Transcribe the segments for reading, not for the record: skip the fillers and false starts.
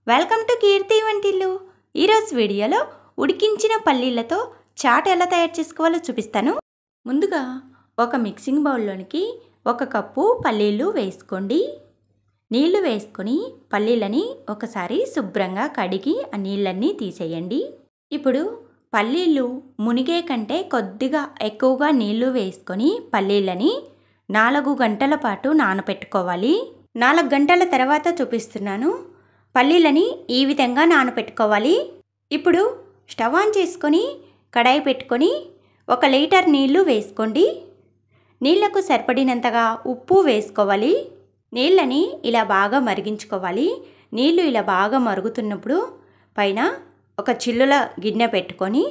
Welcome to కీర్తి వంటిల్లు. ఈరోజు వీడియోలో ఉడికించిన పల్లీలతో చాట్ ఎలా తయారు చేసుకోవాలో చూపిస్తాను. ముందుగా ఒక మిక్సింగ్ బౌల్లోనికి 1 కప్పు పల్లీలు వేసుకోండి. నీళ్లు వేసుకొని పల్లీలని ఒకసారి శుభ్రంగా కడిగి ఆ నీళ్ళన్నీ తీసేయండి. ఇప్పుడు పల్లీలు మునిగే కంటే కొద్దిగా ఎక్కువగా నీళ్లు వేసుకొని పల్లీలని 4 గంటల పాటు నానబెట్టుకోవాలి. 4 గంటల తర్వాత చూపిస్తున్నాను. పల్లీలని ఈ విధంగా నానబెట్టుకోవాలి. ఇప్పుడు స్టవ్ ఆన్ చేసుకొని కడాయి పెట్టుకొని 1 లీటర్ నీళ్లు వేసుకోండి. నీళ్లకు సరిపడినంతగా ఉప్పు వేసుకోవాలి. నీళ్ళని ఇలా బాగా మరిగించుకోవాలి. నీళ్లు ఇలా బాగా మరుగుతున్నప్పుడు పైన ఒక చిల్లుల గిన్నె పెట్టుకొని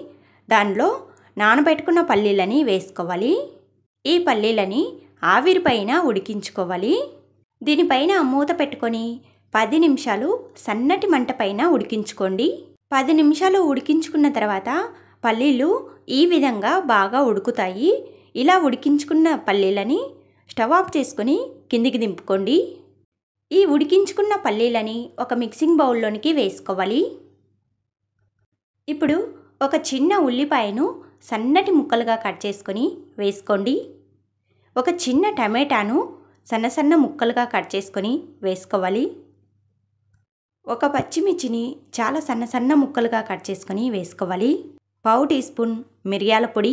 దానిలో నానబెట్టుకున్న పల్లీలని వేసుకోవాలి. ఈ పల్లీలని ఆవిరిపైన ఉడికించుకోవాలి. దీనిపైన మూత పెట్టుకొని 10 నిమిషాలు సన్నటి మంట పైన ఉడికించుకోండి. 10 నిమిషాలు ఉడికించుకున్న తర్వాత పల్లీలు ఈ విధంగా బాగా ఉడుకుతాయి. ఇలా ఉడికించుకున్న పల్లీలని స్టవ్ ఆఫ్ చేసుకొని కిందికి దింపుకోండి. ఈ ఉడికించుకున్న పల్లీలని ఒక మిక్సింగ్ బౌల్లోనికి వేసుకోవాలి. ఇప్పుడు ఒక చిన్న ఉల్లిపాయను సన్నటి ముక్కలుగా కట్ చేసుకొని వేసుకోండి. ఒక చిన్న టమాటాను సన్న ముక్కలుగా కట్ చేసుకొని వేసుకోవాలి. ఒక పచ్చిమిర్చిని చాలా సన్న ముక్కలుగా కట్ చేసుకొని వేసుకోవాలి. 1/2 టీ స్పూన్ మిరియాల పొడి,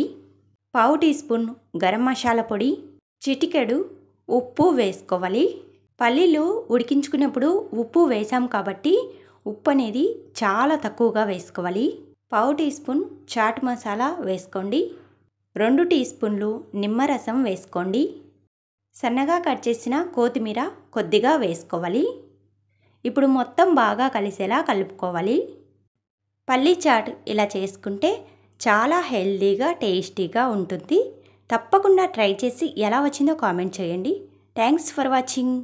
1/2 టీ స్పూన్ గరం మసాలా పొడి, చిటికెడు ఉప్పు వేసుకోవాలి. పల్లీలు ఉడికించుకున్నప్పుడు ఉప్పు వేసాం కాబట్టి ఉప్పు అనేది చాలా తక్కువగా వేసుకోవాలి. 1/2 టీ స్పూన్ చాట్ మసాలా వేసుకోండి. 2 టీ స్పూన్లు నిమ్మరసం వేసుకోండి. సన్నగా కట్ చేసిన కొత్తిమీర కొద్దిగా వేసుకోవాలి. ఇప్పుడు మొత్తం బాగా కలిసేలా కలుపుకోవాలి. పల్లీ చాట్ ఇలా చేసుకుంటే చాలా హెల్తీగా టేస్టీగా ఉంటుంది. తప్పకుండా ట్రై చేసి ఎలా వచ్చిందో కామెంట్ చేయండి. Thanks for watching.